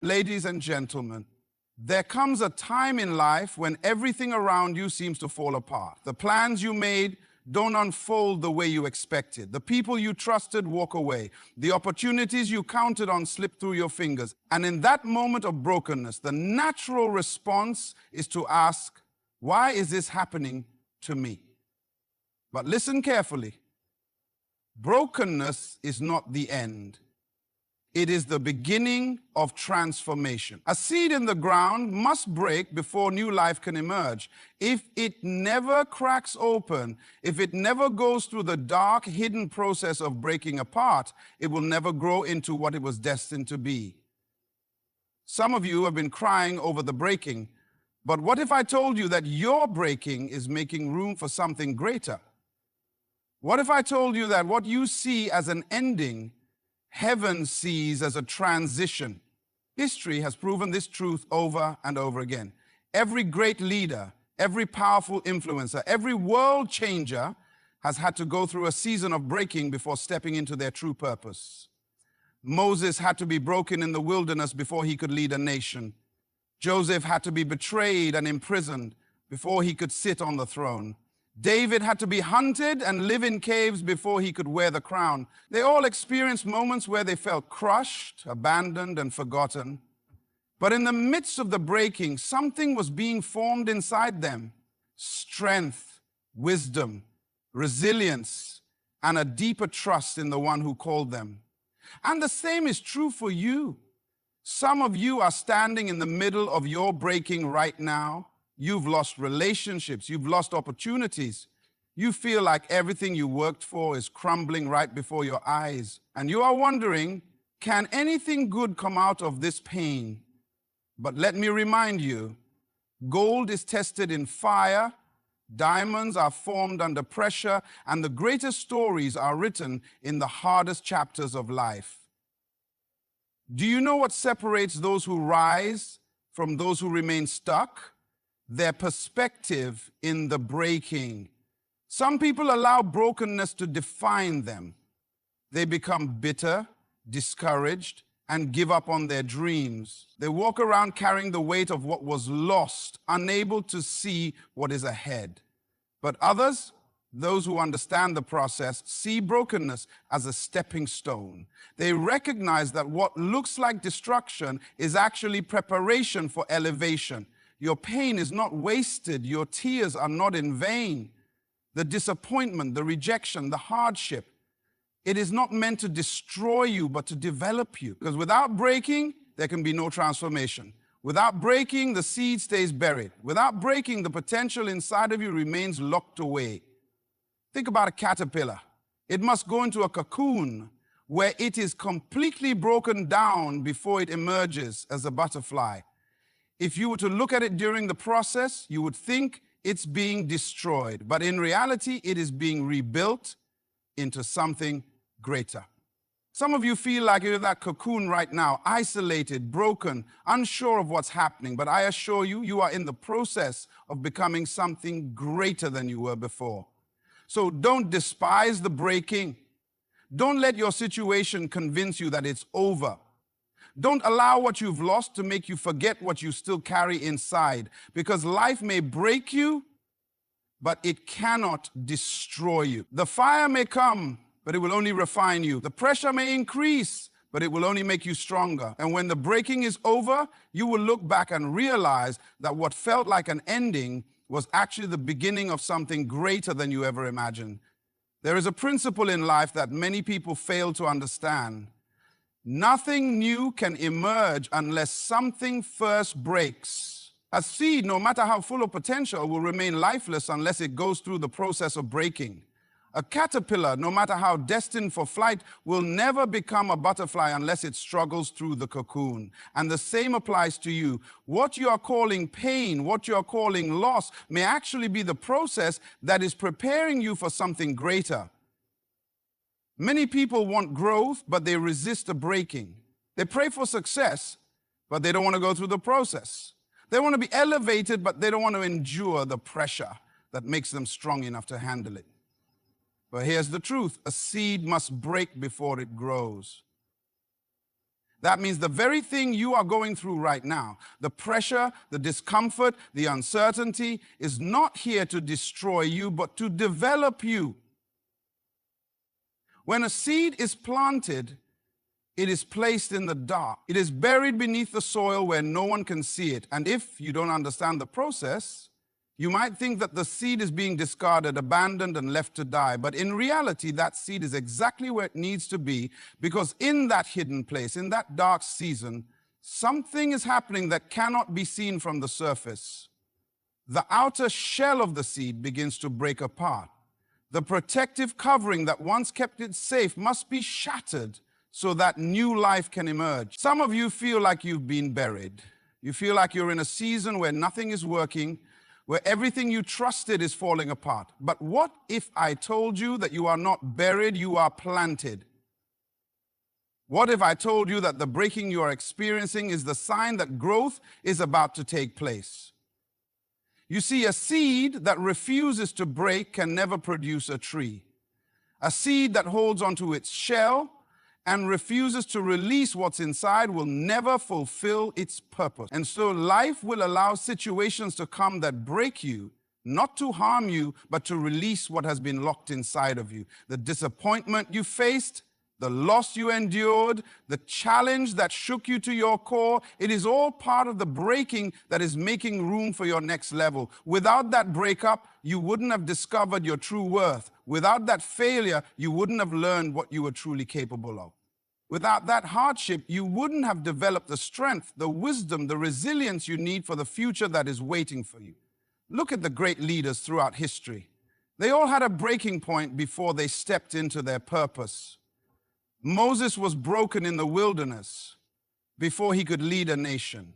Ladies and gentlemen, there comes a time in life when everything around you seems to fall apart. The plans you made don't unfold the way you expected. The people you trusted walk away. The opportunities you counted on slip through your fingers. And in that moment of brokenness, the natural response is to ask, why is this happening to me? But listen carefully. Brokenness is not the end. It is the beginning of transformation. A seed in the ground must break before new life can emerge. If it never cracks open, if it never goes through the dark, hidden process of breaking apart, it will never grow into what it was destined to be. Some of you have been crying over the breaking, but what if I told you that your breaking is making room for something greater? What if I told you that what you see as an ending, heaven sees as a transition? History has proven this truth over and over again. Every great leader, every powerful influencer, every world changer has had to go through a season of breaking before stepping into their true purpose. Moses had to be broken in the wilderness before he could lead a nation. Joseph had to be betrayed and imprisoned before he could sit on the throne. David had to be hunted and live in caves before he could wear the crown. They all experienced moments where they felt crushed, abandoned, and forgotten. But in the midst of the breaking, something was being formed inside them. Strength, wisdom, resilience, and a deeper trust in the one who called them. And the same is true for you. Some of you are standing in the middle of your breaking right now. You've lost relationships, you've lost opportunities. You feel like everything you worked for is crumbling right before your eyes. And you are wondering, can anything good come out of this pain? But let me remind you, gold is tested in fire, diamonds are formed under pressure, and the greatest stories are written in the hardest chapters of life. Do you know what separates those who rise from those who remain stuck? Their perspective in the breaking. Some people allow brokenness to define them. They become bitter, discouraged, and give up on their dreams. They walk around carrying the weight of what was lost, unable to see what is ahead. But others, those who understand the process, see brokenness as a stepping stone. They recognize that what looks like destruction is actually preparation for elevation. Your pain is not wasted. Your tears are not in vain. The disappointment, the rejection, the hardship, it is not meant to destroy you, but to develop you. Because without breaking, there can be no transformation. Without breaking, the seed stays buried. Without breaking, the potential inside of you remains locked away. Think about a caterpillar. It must go into a cocoon where it is completely broken down before it emerges as a butterfly. If you were to look at it during the process, you would think it's being destroyed. But in reality, it is being rebuilt into something greater. Some of you feel like you're in that cocoon right now, isolated, broken, unsure of what's happening. But I assure you, you are in the process of becoming something greater than you were before. So don't despise the breaking. Don't let your situation convince you that it's over. Don't allow what you've lost to make you forget what you still carry inside, because life may break you, but it cannot destroy you. The fire may come, but it will only refine you. The pressure may increase, but it will only make you stronger. And when the breaking is over, you will look back and realize that what felt like an ending was actually the beginning of something greater than you ever imagined. There is a principle in life that many people fail to understand. Nothing new can emerge unless something first breaks. A seed, no matter how full of potential, will remain lifeless unless it goes through the process of breaking. A caterpillar, no matter how destined for flight, will never become a butterfly unless it struggles through the cocoon. And the same applies to you. What you are calling pain, what you are calling loss, may actually be the process that is preparing you for something greater. Many people want growth, but they resist the breaking. They pray for success, but they don't want to go through the process. They want to be elevated, but they don't want to endure the pressure that makes them strong enough to handle it. But here's the truth. A seed must break before it grows. That means the very thing you are going through right now, the pressure, the discomfort, the uncertainty, is not here to destroy you, but to develop you. When a seed is planted, it is placed in the dark. It is buried beneath the soil where no one can see it. And if you don't understand the process, you might think that the seed is being discarded, abandoned, and left to die. But in reality, that seed is exactly where it needs to be, because in that hidden place, in that dark season, something is happening that cannot be seen from the surface. The outer shell of the seed begins to break apart. The protective covering that once kept it safe must be shattered so that new life can emerge. Some of you feel like you've been buried. You feel like you're in a season where nothing is working, where everything you trusted is falling apart. But what if I told you that you are not buried, you are planted? What if I told you that the breaking you are experiencing is the sign that growth is about to take place? You see, a seed that refuses to break can never produce a tree. A seed that holds onto its shell and refuses to release what's inside will never fulfill its purpose. And so life will allow situations to come that break you, not to harm you, but to release what has been locked inside of you. The disappointment you faced, the loss you endured, the challenge that shook you to your core, it is all part of the breaking that is making room for your next level. Without that breakup, you wouldn't have discovered your true worth. Without that failure, you wouldn't have learned what you were truly capable of. Without that hardship, you wouldn't have developed the strength, the wisdom, the resilience you need for the future that is waiting for you. Look at the great leaders throughout history. They all had a breaking point before they stepped into their purpose. Moses was broken in the wilderness before he could lead a nation.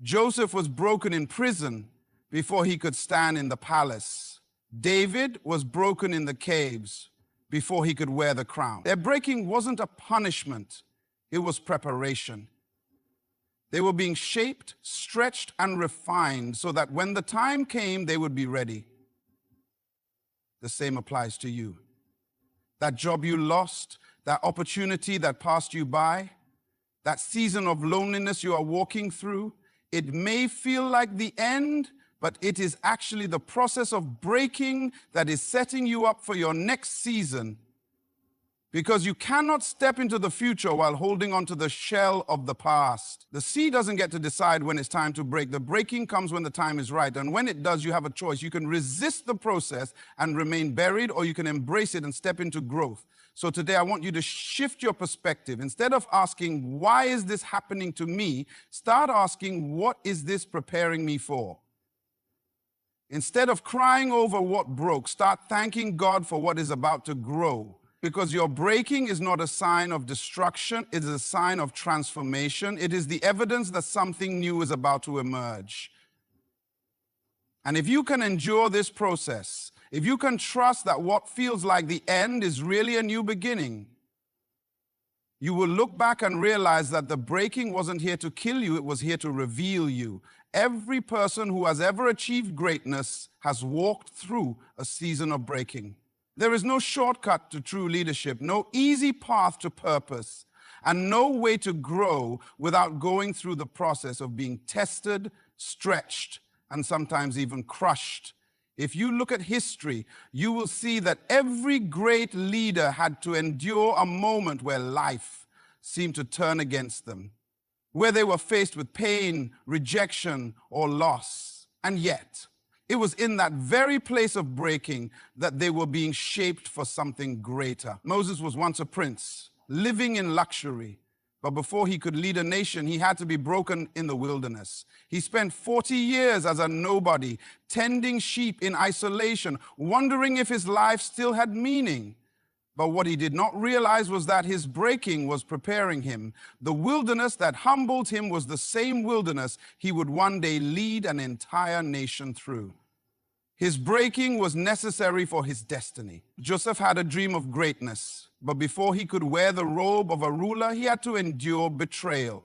Joseph was broken in prison before he could stand in the palace. David was broken in the caves before he could wear the crown. Their breaking wasn't a punishment, it was preparation. They were being shaped, stretched, and refined so that when the time came, they would be ready. The same applies to you. That job you lost, that opportunity that passed you by, that season of loneliness you are walking through, it may feel like the end, but it is actually the process of breaking that is setting you up for your next season, because you cannot step into the future while holding onto the shell of the past. The seed doesn't get to decide when it's time to break. The breaking comes when the time is right. And when it does, you have a choice. You can resist the process and remain buried, or you can embrace it and step into growth. So today I want you to shift your perspective. Instead of asking, why is this happening to me? Start asking, what is this preparing me for? Instead of crying over what broke, start thanking God for what is about to grow. Because your breaking is not a sign of destruction, it is a sign of transformation. It is the evidence that something new is about to emerge. And if you can endure this process, if you can trust that what feels like the end is really a new beginning, you will look back and realize that the breaking wasn't here to kill you, it was here to reveal you. Every person who has ever achieved greatness has walked through a season of breaking. There is no shortcut to true leadership, no easy path to purpose, and no way to grow without going through the process of being tested, stretched, and sometimes even crushed. If you look at history, you will see that every great leader had to endure a moment where life seemed to turn against them, where they were faced with pain, rejection, or loss. And yet, it was in that very place of breaking that they were being shaped for something greater. Moses was once a prince, living in luxury. But before he could lead a nation, he had to be broken in the wilderness. He spent 40 years as a nobody, tending sheep in isolation, wondering if his life still had meaning. But what he did not realize was that his breaking was preparing him. The wilderness that humbled him was the same wilderness he would one day lead an entire nation through. His breaking was necessary for his destiny. Joseph had a dream of greatness, but before he could wear the robe of a ruler, he had to endure betrayal.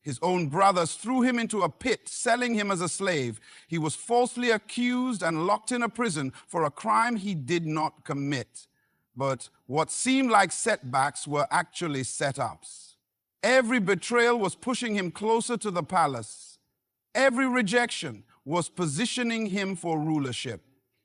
His own brothers threw him into a pit, selling him as a slave. He was falsely accused and locked in a prison for a crime he did not commit. But what seemed like setbacks were actually setups. Every betrayal was pushing him closer to the palace. Every rejection was positioning him for rulership.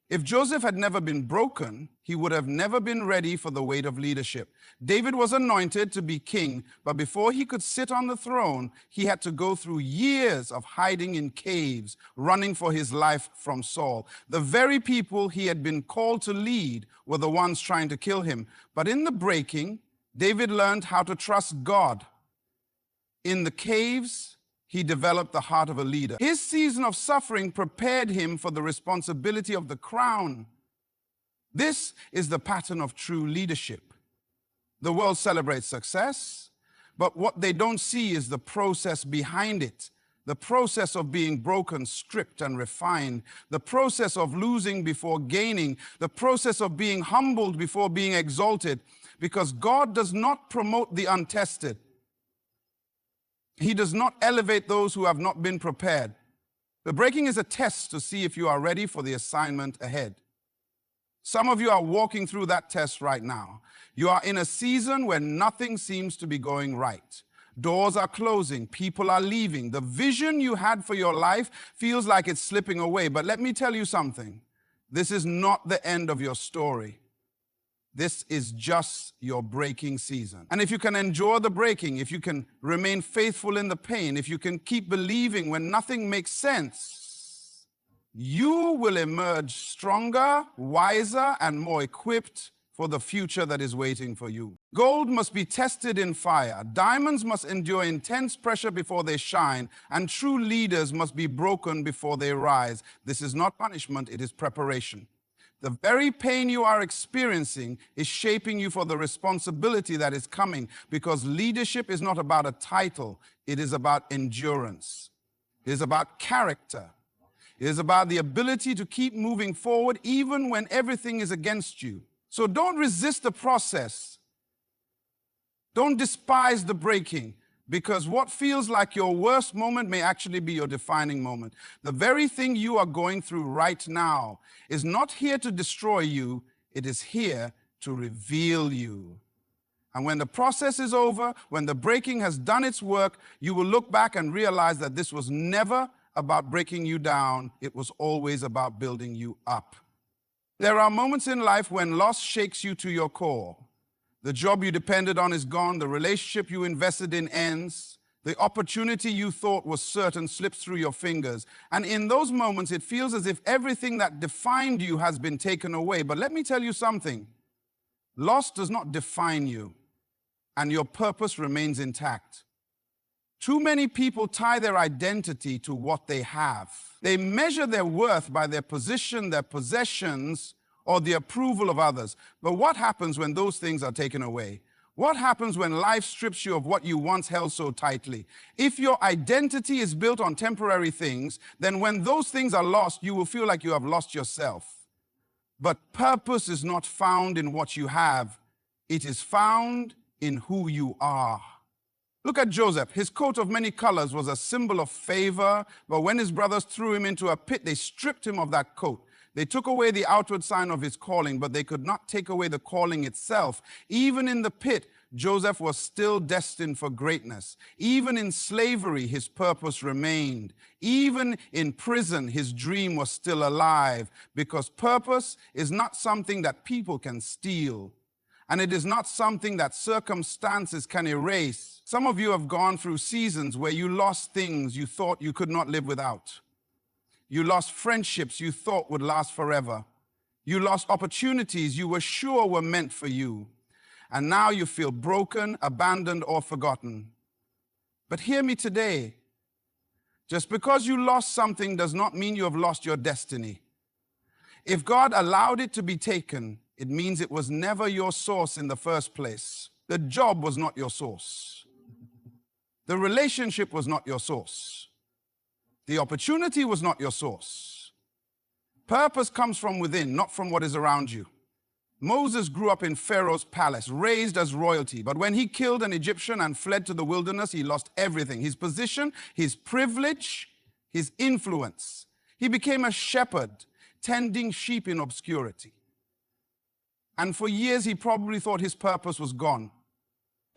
If Joseph had never been broken, he would have never been ready for the weight of leadership. David was anointed to be king, but before he could sit on the throne, he had to go through years of hiding in caves, running for his life from Saul. The very people he had been called to lead were the ones trying to kill him. But in the breaking, David learned how to trust God. In the caves, he developed the heart of a leader. His season of suffering prepared him for the responsibility of the crown. This is the pattern of true leadership. The world celebrates success, but what they don't see is the process behind it. The process of being broken, stripped, and refined. The process of losing before gaining. The process of being humbled before being exalted. Because God does not promote the untested. He does not elevate those who have not been prepared. The breaking is a test to see if you are ready for the assignment ahead. Some of you are walking through that test right now. You are in a season where nothing seems to be going right. Doors are closing, people are leaving. The vision you had for your life feels like it's slipping away. But let me tell you something. This is not the end of your story. This is just your breaking season. And if you can endure the breaking, if you can remain faithful in the pain, if you can keep believing when nothing makes sense, you will emerge stronger, wiser, and more equipped for the future that is waiting for you. Gold must be tested in fire. Diamonds must endure intense pressure before they shine. And true leaders must be broken before they rise. This is not punishment, it is preparation. The very pain you are experiencing is shaping you for the responsibility that is coming, because leadership is not about a title. It is about endurance. It is about character. It is about the ability to keep moving forward even when everything is against you. So don't resist the process. Don't despise the breaking. Because what feels like your worst moment may actually be your defining moment. The very thing you are going through right now is not here to destroy you, it is here to reveal you. And when the process is over, when the breaking has done its work, you will look back and realize that this was never about breaking you down, it was always about building you up. There are moments in life when loss shakes you to your core. The job you depended on is gone. The relationship you invested in ends. The opportunity you thought was certain slips through your fingers. And in those moments, it feels as if everything that defined you has been taken away. But let me tell you something. Loss does not define you, and your purpose remains intact. Too many people tie their identity to what they have. They measure their worth by their position, their possessions, or the approval of others. But what happens when those things are taken away? What happens when life strips you of what you once held so tightly? If your identity is built on temporary things, then when those things are lost, you will feel like you have lost yourself. But purpose is not found in what you have. It is found in who you are. Look at Joseph. His coat of many colors was a symbol of favor, but when his brothers threw him into a pit, they stripped him of that coat. They took away the outward sign of his calling, but they could not take away the calling itself. Even in the pit, Joseph was still destined for greatness. Even in slavery, his purpose remained. Even in prison, his dream was still alive, because purpose is not something that people can steal, and it is not something that circumstances can erase. Some of you have gone through seasons where you lost things you thought you could not live without. You lost friendships you thought would last forever. You lost opportunities you were sure were meant for you. And now you feel broken, abandoned, or forgotten. But hear me today. Just because you lost something does not mean you have lost your destiny. If God allowed it to be taken, it means it was never your source in the first place. The job was not your source. The relationship was not your source. The opportunity was not your source. Purpose comes from within, not from what is around you. Moses grew up in Pharaoh's palace, raised as royalty. But when he killed an Egyptian and fled to the wilderness, he lost everything. His position, his privilege, his influence. He became a shepherd, tending sheep in obscurity. And for years, he probably thought his purpose was gone.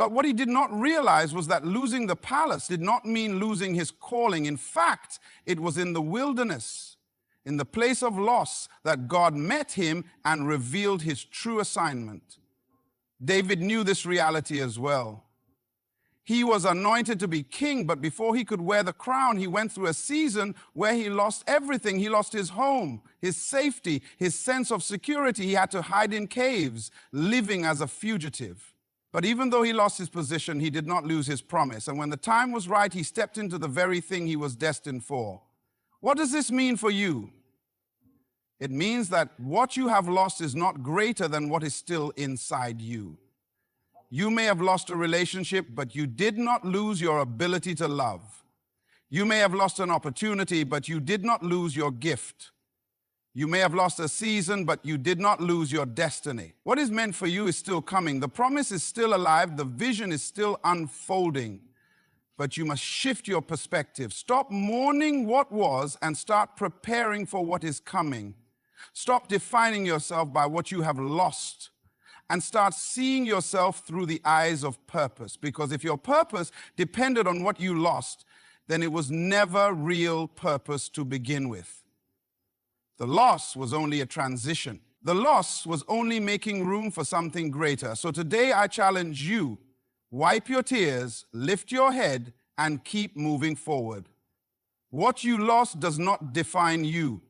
But what he did not realize was that losing the palace did not mean losing his calling. In fact, it was in the wilderness, in the place of loss, that God met him and revealed his true assignment. David knew this reality as well. He was anointed to be king, but before he could wear the crown, he went through a season where he lost everything. He lost his home, his safety, his sense of security. He had to hide in caves, living as a fugitive. But even though he lost his position, he did not lose his promise. And when the time was right, he stepped into the very thing he was destined for. What does this mean for you? It means that what you have lost is not greater than what is still inside you. You may have lost a relationship, but you did not lose your ability to love. You may have lost an opportunity, but you did not lose your gift. You may have lost a season, but you did not lose your destiny. What is meant for you is still coming. The promise is still alive. The vision is still unfolding. But you must shift your perspective. Stop mourning what was and start preparing for what is coming. Stop defining yourself by what you have lost and start seeing yourself through the eyes of purpose. Because if your purpose depended on what you lost, then it was never real purpose to begin with. The loss was only a transition. The loss was only making room for something greater. So today I challenge you, wipe your tears, lift your head, and keep moving forward. What you lost does not define you.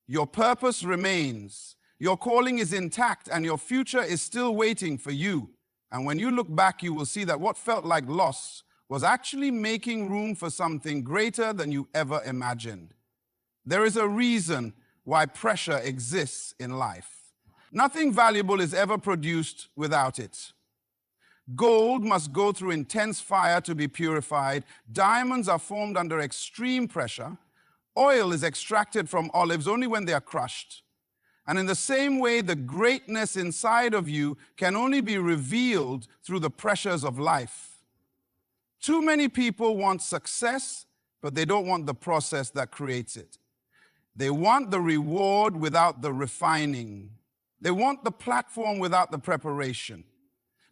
Your purpose remains. Your calling is intact, and your future is still waiting for you. And when you look back, you will see that what felt like loss was actually making room for something greater than you ever imagined. There is a reason why pressure exists in life. Nothing valuable is ever produced without it. Gold must go through intense fire to be purified. Diamonds are formed under extreme pressure. Oil is extracted from olives only when they are crushed. And in the same way, the greatness inside of you can only be revealed through the pressures of life. Too many people want success, but they don't want the process that creates it. They want the reward without the refining. They want the platform without the preparation.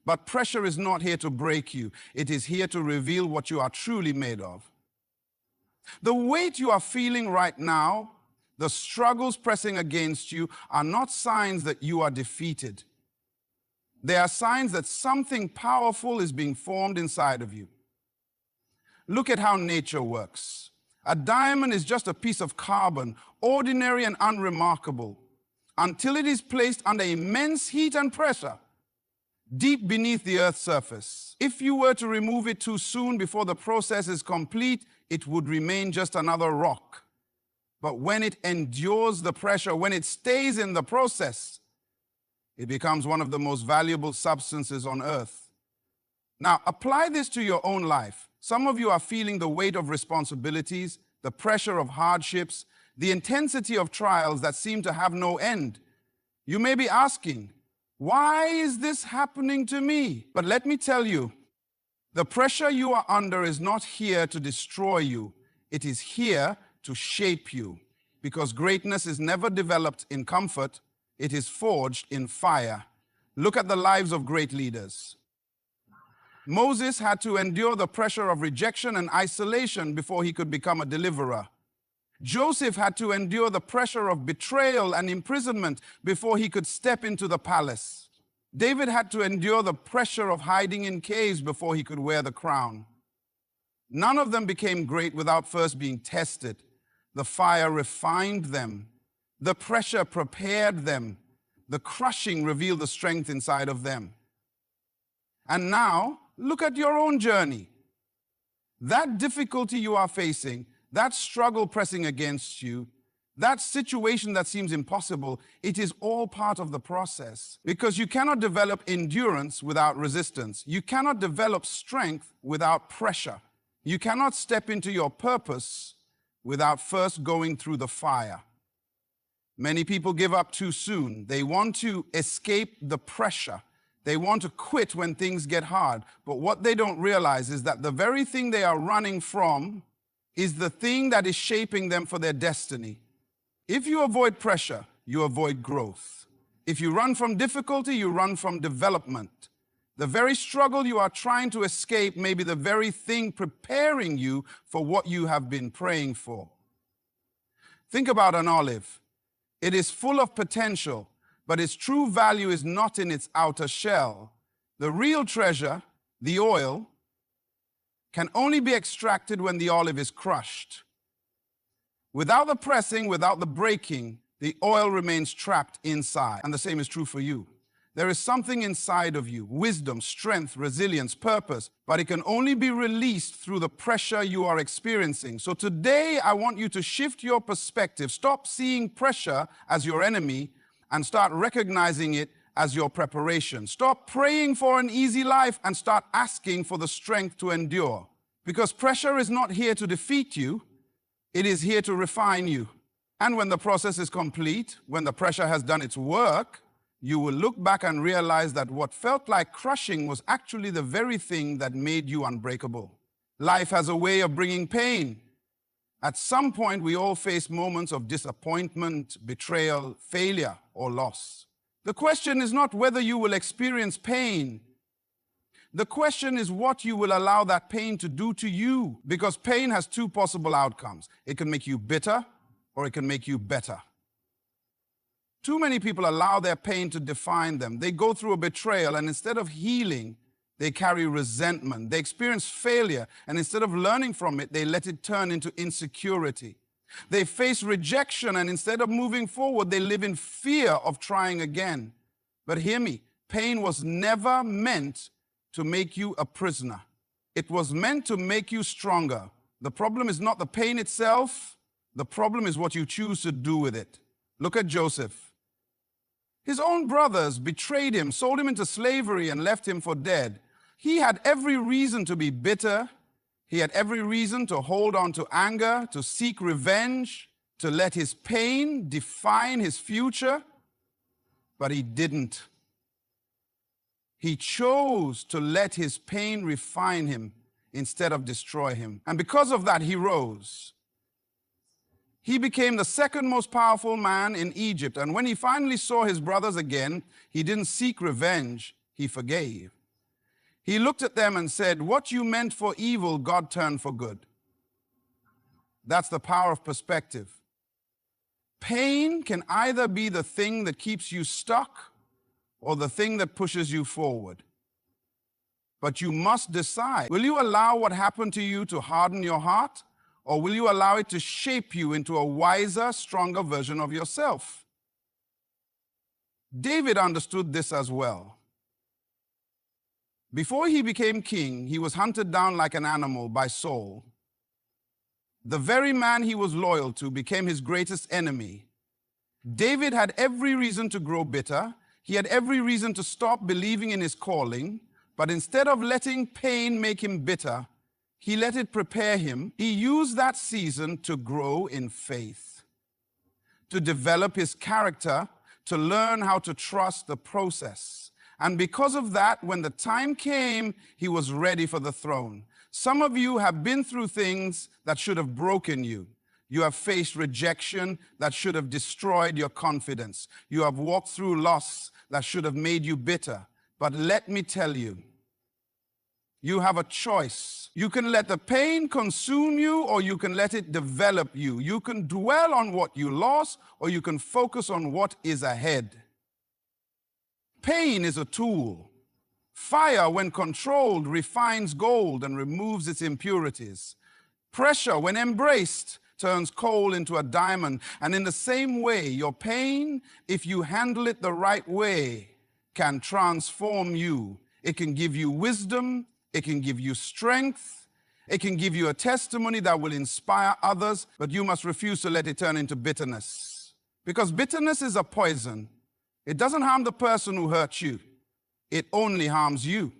But pressure is not here to break you. It is here to reveal what you are truly made of. The weight you are feeling right now, the struggles pressing against you, are not signs that you are defeated. They are signs that something powerful is being formed inside of you. Look at how nature works. A diamond is just a piece of carbon, ordinary and unremarkable, until it is placed under immense heat and pressure, deep beneath the Earth's surface. If you were to remove it too soon before the process is complete, it would remain just another rock. But when it endures the pressure, when it stays in the process, it becomes one of the most valuable substances on Earth. Now, apply this to your own life. Some of you are feeling the weight of responsibilities, the pressure of hardships, the intensity of trials that seem to have no end. You may be asking, why is this happening to me? But let me tell you, the pressure you are under is not here to destroy you. It is here to shape you. Because greatness is never developed in comfort. It is forged in fire. Look at the lives of great leaders. Moses had to endure the pressure of rejection and isolation before he could become a deliverer. Joseph had to endure the pressure of betrayal and imprisonment before he could step into the palace. David had to endure the pressure of hiding in caves before he could wear the crown. None of them became great without first being tested. The fire refined them. The pressure prepared them. The crushing revealed the strength inside of them. And now, look at your own journey. That difficulty you are facing, that struggle pressing against you, that situation that seems impossible, it is all part of the process. Because you cannot develop endurance without resistance. You cannot develop strength without pressure. You cannot step into your purpose without first going through the fire. Many people give up too soon. They want to escape the pressure. They want to quit when things get hard. But what they don't realize is that the very thing they are running from is the thing that is shaping them for their destiny. If you avoid pressure, you avoid growth. If you run from difficulty, you run from development. The very struggle you are trying to escape may be the very thing preparing you for what you have been praying for. Think about an olive. It is full of potential, but its true value is not in its outer shell. The real treasure, the oil, can only be extracted when the olive is crushed. Without the pressing, without the breaking, the oil remains trapped inside. And the same is true for you. There is something inside of you, wisdom, strength, resilience, purpose, but it can only be released through the pressure you are experiencing. So today, I want you to shift your perspective. Stop seeing pressure as your enemy and start recognizing it as your preparation. Stop praying for an easy life and start asking for the strength to endure. Because pressure is not here to defeat you, it is here to refine you. And when the process is complete, when the pressure has done its work, you will look back and realize that what felt like crushing was actually the very thing that made you unbreakable. Life has a way of bringing pain. At some point, we all face moments of disappointment, betrayal, failure, or loss. The question is not whether you will experience pain. The question is what you will allow that pain to do to you, because pain has two possible outcomes. It can make you bitter, or it can make you better. Too many people allow their pain to define them. They go through a betrayal, and instead of healing, they carry resentment. They experience failure, and instead of learning from it, they let it turn into insecurity. They face rejection, and instead of moving forward, they live in fear of trying again. But hear me, pain was never meant to make you a prisoner. It was meant to make you stronger. The problem is not the pain itself. The problem is what you choose to do with it. Look at Joseph. His own brothers betrayed him, sold him into slavery, and left him for dead. He had every reason to be bitter. He had every reason to hold on to anger, to seek revenge, to let his pain define his future. But he didn't. He chose to let his pain refine him instead of destroy him. And because of that, he rose. He became the second most powerful man in Egypt. And when he finally saw his brothers again, he didn't seek revenge, he forgave. He looked at them and said, "What you meant for evil, God turned for good." That's the power of perspective. Pain can either be the thing that keeps you stuck or the thing that pushes you forward. But you must decide, will you allow what happened to you to harden your heart? Or will you allow it to shape you into a wiser, stronger version of yourself? David understood this as well. Before he became king, he was hunted down like an animal by Saul. The very man he was loyal to became his greatest enemy. David had every reason to grow bitter. He had every reason to stop believing in his calling. But instead of letting pain make him bitter, he let it prepare him. He used that season to grow in faith, to develop his character, to learn how to trust the process. And because of that, when the time came, he was ready for the throne. Some of you have been through things that should have broken you. You have faced rejection that should have destroyed your confidence. You have walked through loss that should have made you bitter. But let me tell you, you have a choice. You can let the pain consume you, or you can let it develop you. You can dwell on what you lost, or you can focus on what is ahead. Pain is a tool. Fire, when controlled, refines gold and removes its impurities. Pressure, when embraced, turns coal into a diamond. And in the same way, your pain, if you handle it the right way, can transform you. It can give you wisdom. It can give you strength. It can give you a testimony that will inspire others, but you must refuse to let it turn into bitterness. Because bitterness is a poison. It doesn't harm the person who hurt you. It only harms you.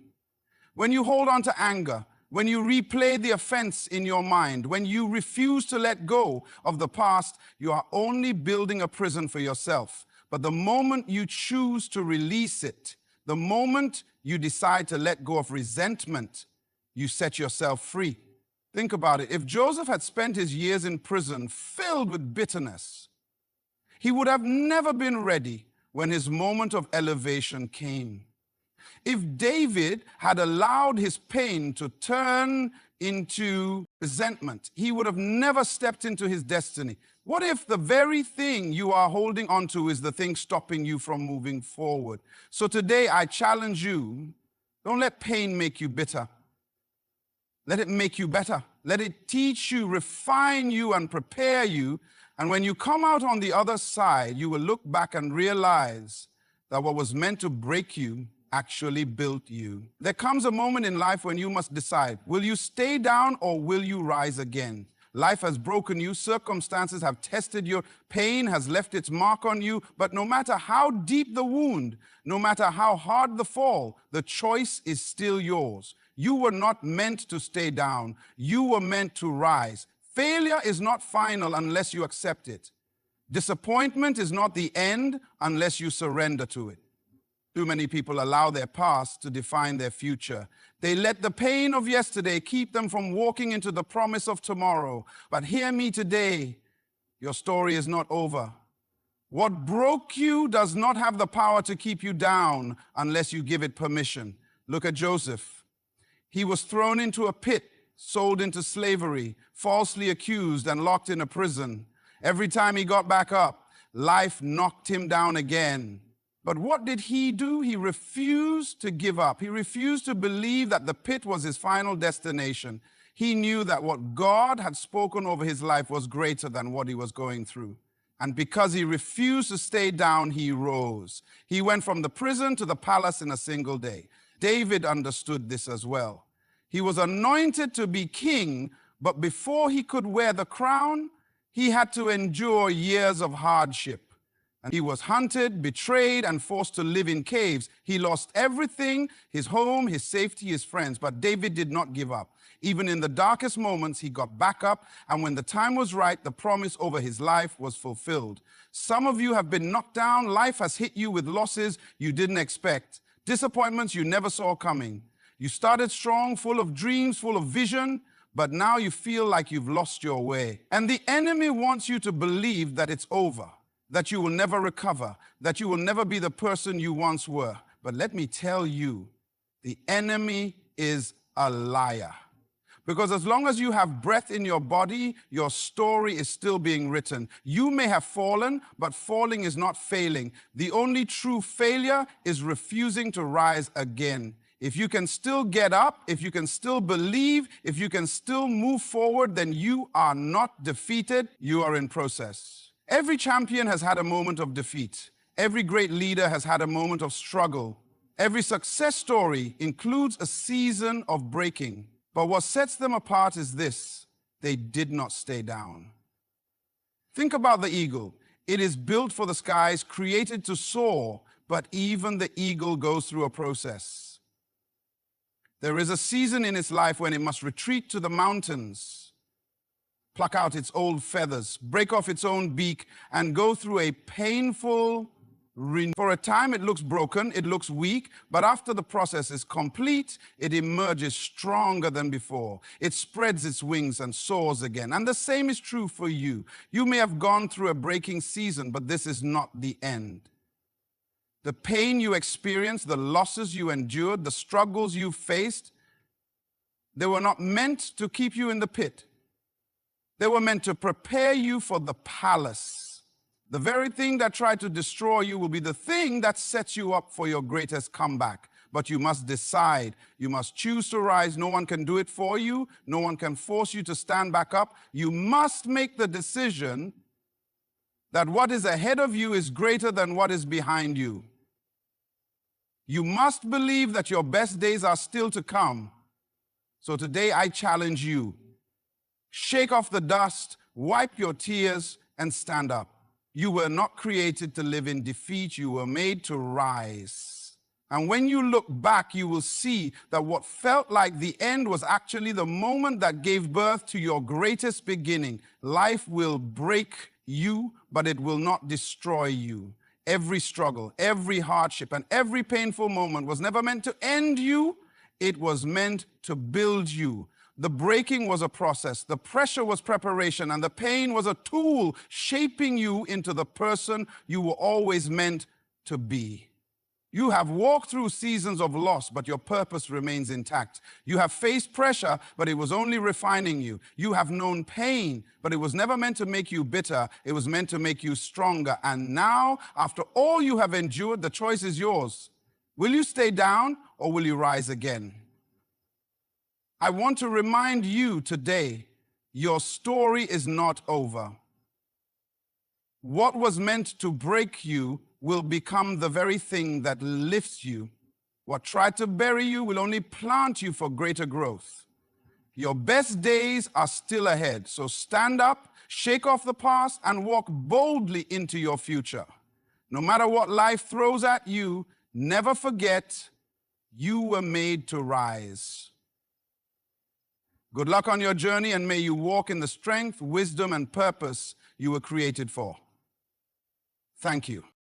When you hold on to anger, when you replay the offense in your mind, when you refuse to let go of the past, you are only building a prison for yourself. But the moment you choose to release it, the moment you decide to let go of resentment, you set yourself free. Think about it. If Joseph had spent his years in prison filled with bitterness, he would have never been ready when his moment of elevation came. If David had allowed his pain to turn into resentment, he would have never stepped into his destiny. What if the very thing you are holding onto is the thing stopping you from moving forward? So today I challenge you, don't let pain make you bitter. Let it make you better. Let it teach you, refine you, and prepare you. And when you come out on the other side, you will look back and realize that what was meant to break you actually built you. There comes a moment in life when you must decide, will you stay down or will you rise again? Life has broken you, circumstances have tested you, pain has left its mark on you, but no matter how deep the wound, no matter how hard the fall, the choice is still yours. You were not meant to stay down. You were meant to rise. Failure is not final unless you accept it. Disappointment is not the end unless you surrender to it. Too many people allow their past to define their future. They let the pain of yesterday keep them from walking into the promise of tomorrow. But hear me today, your story is not over. What broke you does not have the power to keep you down unless you give it permission. Look at Joseph. He was thrown into a pit, sold into slavery, falsely accused and locked in a prison. Every time he got back up, life knocked him down again. But what did he do? He refused to give up. He refused to believe that the pit was his final destination. He knew that what God had spoken over his life was greater than what he was going through. And because he refused to stay down, he rose. He went from the prison to the palace in a single day. David understood this as well. He was anointed to be king, but before he could wear the crown, he had to endure years of hardship. And he was hunted, betrayed, and forced to live in caves. He lost everything, his home, his safety, his friends. But David did not give up. Even in the darkest moments, he got back up. And when the time was right, the promise over his life was fulfilled. Some of you have been knocked down. Life has hit you with losses you didn't expect. Disappointments you never saw coming. You started strong, full of dreams, full of vision. But now you feel like you've lost your way. And the enemy wants you to believe that it's over, that you will never recover, that you will never be the person you once were. But let me tell you, the enemy is a liar. Because as long as you have breath in your body, your story is still being written. You may have fallen, but falling is not failing. The only true failure is refusing to rise again. If you can still get up, if you can still believe, if you can still move forward, then you are not defeated, you are in process. Every champion has had a moment of defeat. Every great leader has had a moment of struggle. Every success story includes a season of breaking. But what sets them apart is this: they did not stay down. Think about the eagle. It is built for the skies, created to soar, but even the eagle goes through a process. There is a season in its life when it must retreat to the mountains, pluck out its old feathers, break off its own beak, and go through a painful renewal. For a time it looks broken, it looks weak, but after the process is complete, it emerges stronger than before. It spreads its wings and soars again. And the same is true for you. You may have gone through a breaking season, but this is not the end. The pain you experienced, the losses you endured, the struggles you faced, they were not meant to keep you in the pit. They were meant to prepare you for the palace. The very thing that tried to destroy you will be the thing that sets you up for your greatest comeback. But you must decide. You must choose to rise. No one can do it for you. No one can force you to stand back up. You must make the decision that what is ahead of you is greater than what is behind you. You must believe that your best days are still to come. So today I challenge you. Shake off the dust, wipe your tears, and stand up. You were not created to live in defeat. You were made to rise. And when you look back, you will see that what felt like the end was actually the moment that gave birth to your greatest beginning. Life will break you, but it will not destroy you. Every struggle, every hardship, and every painful moment was never meant to end you. It was meant to build you. The breaking was a process, the pressure was preparation, and the pain was a tool shaping you into the person you were always meant to be. You have walked through seasons of loss, but your purpose remains intact. You have faced pressure, but it was only refining you. You have known pain, but it was never meant to make you bitter. It was meant to make you stronger. And now, after all you have endured, the choice is yours. Will you stay down or will you rise again? I want to remind you today, your story is not over. What was meant to break you will become the very thing that lifts you. What tried to bury you will only plant you for greater growth. Your best days are still ahead, so stand up, shake off the past, and walk boldly into your future. No matter what life throws at you, never forget you were made to rise. Good luck on your journey, and may you walk in the strength, wisdom, and purpose you were created for. Thank you.